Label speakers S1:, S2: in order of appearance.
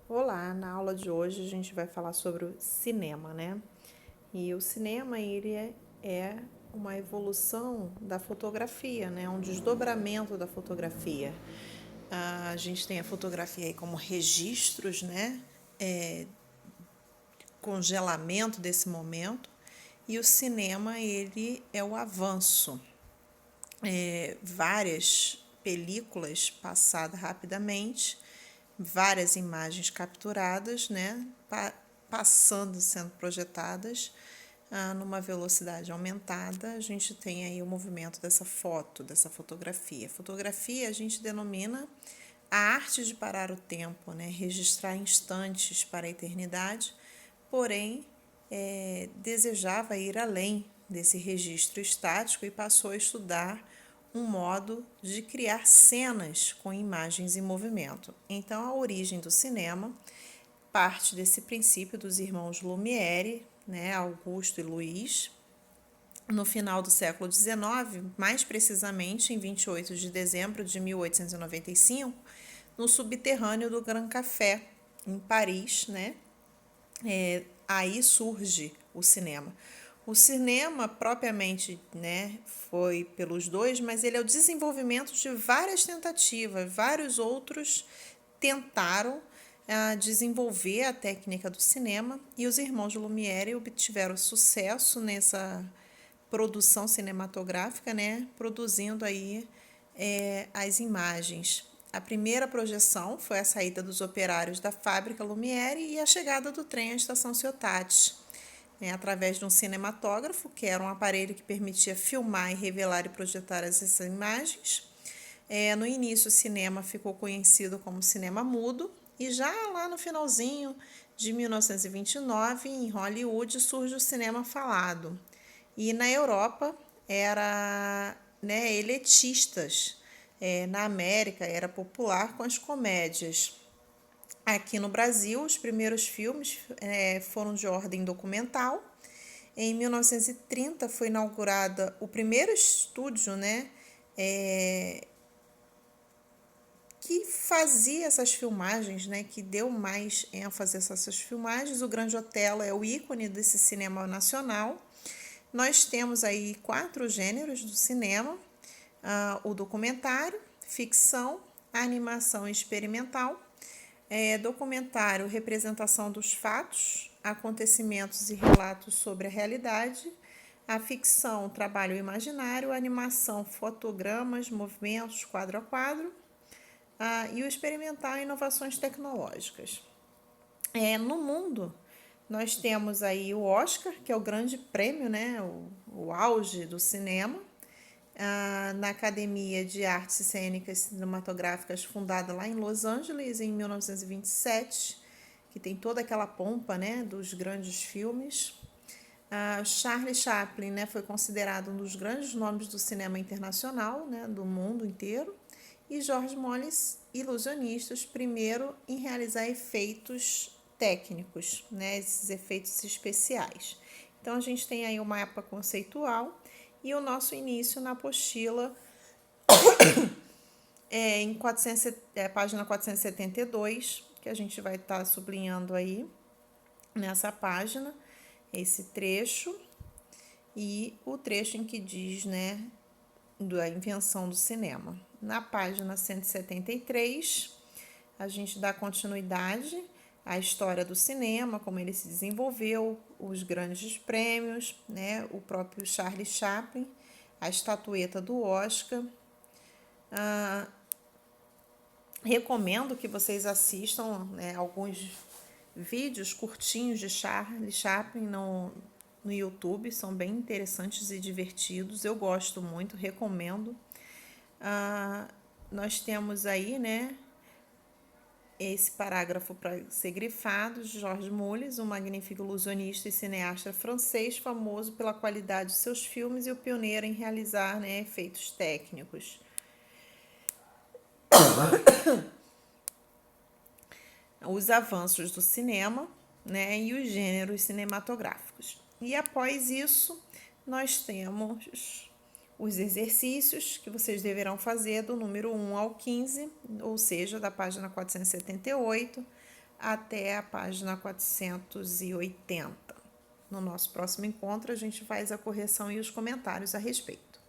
S1: Olá, na aula de hoje a gente vai falar sobre o cinema, né? E o cinema, ele é uma evolução da fotografia, né? Um desdobramento da fotografia. A gente tem a fotografia aí como registros, né? Congelamento desse momento. E o cinema, ele é o avanço. Várias películas passadas rapidamente, várias imagens capturadas, né, passando, sendo projetadas numa velocidade aumentada. A gente tem aí o movimento dessa foto, dessa fotografia. Fotografia a gente denomina a arte de parar o tempo, né, registrar instantes para a eternidade, porém desejava ir além desse registro estático e passou a estudar um modo de criar cenas com imagens em movimento. Então, a origem do cinema parte desse princípio dos irmãos Lumière, né, Augusto e Luiz, no final do século XIX, mais precisamente em 28 de dezembro de 1895, no subterrâneo do Grand Café, em Paris, né? Aí surge o cinema. O cinema propriamente, né, foi pelos dois, mas ele é o desenvolvimento de várias tentativas. Vários outros tentaram desenvolver a técnica do cinema e os irmãos Lumière obtiveram sucesso nessa produção cinematográfica, né, produzindo aí as imagens. A primeira projeção foi a saída dos operários da fábrica Lumière e a chegada do trem à estação Ciotat, né, através de um cinematógrafo, que era um aparelho que permitia filmar e revelar e projetar essas imagens. No início, o cinema ficou conhecido como cinema mudo, e já lá no finalzinho de 1929, em Hollywood, surge o cinema falado. E na Europa era, né, eletistas. Na América era popular com as comédias. Aqui no Brasil, os primeiros filmes foram de ordem documental. Em 1930 foi inaugurada o primeiro estúdio, né, que fazia essas filmagens, né, que deu mais ênfase a essas filmagens. O Grande Otelo é o ícone desse cinema nacional. Nós temos aí 4 gêneros do cinema: o documentário, ficção, animação experimental, documentário, representação dos fatos, acontecimentos e relatos sobre a realidade, a ficção, trabalho imaginário, a animação, fotogramas, movimentos, quadro a quadro, e o experimental, inovações tecnológicas. No mundo, nós temos aí o Oscar, que é o grande prêmio, né, o auge do cinema, na Academia de Artes Cênicas Cinematográficas, fundada lá em Los Angeles em 1927, que tem toda aquela pompa, né, dos grandes filmes. Charlie Chaplin, né, foi considerado um dos grandes nomes do cinema internacional, né, do mundo inteiro. E George Méliès, ilusionistas, primeiro em realizar efeitos técnicos, né, esses efeitos especiais. Então a gente tem aí o mapa conceitual e o nosso início na apostila em página 472, que a gente vai estar sublinhando aí nessa página esse trecho e o trecho em que diz, né, da invenção do cinema. Na página 173, a gente dá continuidade à história do cinema, como ele se desenvolveu, os grandes prêmios, né, o próprio Charlie Chaplin, a estatueta do Oscar. Recomendo que vocês assistam, né, alguns vídeos curtinhos de Charlie Chaplin no YouTube, são bem interessantes e divertidos, eu gosto muito, recomendo. Nós temos aí, né, esse parágrafo para ser grifado: Georges Méliès, um magnífico ilusionista e cineasta francês, famoso pela qualidade de seus filmes e o pioneiro em realizar, né, efeitos técnicos. Os avanços do cinema, né, e os gêneros cinematográficos. E após isso, nós temos os exercícios que vocês deverão fazer do número 1 ao 15, ou seja, da página 478 até a página 480. No nosso próximo encontro, a gente faz a correção e os comentários a respeito.